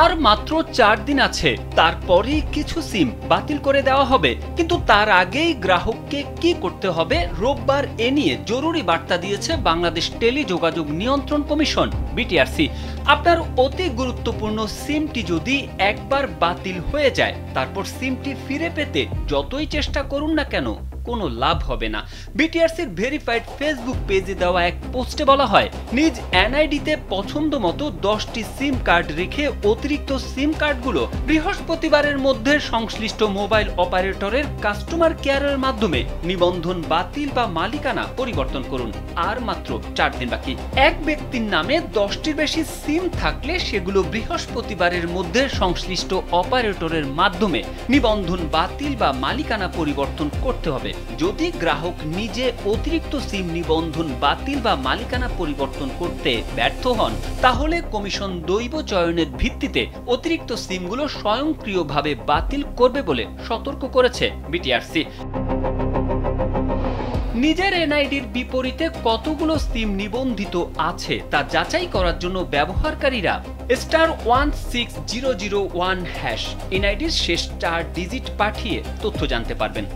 আর মাত্র 4 দিন আছে, তারপরেই কিছু সিম বাতিল করে দেওয়া হবে। কিন্তু তার আগেই গ্রাহককে কি করতে হবে রোববার এ নিয়ে জরুরি বার্তা দিয়েছে বাংলাদেশ টেলিযোগাযোগ নিয়ন্ত্রণ কমিশন বিটিআরসি। আপনার অতি গুরুত্বপূর্ণ সিমটি যদি একবার বাতিল হয়ে যায়, তারপর সিমটি ফিরে পেতে যতই চেষ্টা করুন না কেন কোনো লাভ হবে না। বিটিআরসির ভেরিফাইড ফেসবুক পেজে দেওয়া এক পোস্টে বলা হয়, নিজ এনআইডিতে পছন্দ মতো 10টি সিম কার্ড রেখে অতিরিক্ত সিম কার্ডগুলো বৃহস্পতিবারের মধ্যে সংশ্লিষ্ট মোবাইল অপারেটরের কাস্টমার কেয়ারের মাধ্যমে নিবন্ধন বাতিল বা মালিকানা পরিবর্তন করুন। আর মাত্র 4 দিন বাকি। এক ব্যক্তির নামে 10টির বেশি সিম থাকলে সেগুলো বৃহস্পতিবারের মধ্যে সংশ্লিষ্ট অপারেটরের মাধ্যমে নিবন্ধন বাতিল বা মালিকানা পরিবর্তন করতে হবে। যদি গ্রাহক নিজে অতিরিক্ত সিম নিবন্ধন বাতিল বা মালিকানা পরিবর্তন করতে ব্যর্থ হন, তাহলে কমিশন দৈব চয়নের ভিত্তিতে অতিরিক্ত সিমগুলো স্বয়ংক্রিয়ভাবে বাতিল করবে বলে সতর্ক করেছে বিটিআরসি। নিজের এনআইডির বিপরীতে কতগুলো সিম নিবন্ধিত আছে তা যাচাই করার জন্য ব্যবহারকারীরা *16001# এনআইডির শেষ 4 ডিজিট পাঠিয়ে তথ্য জানতে পারবেন।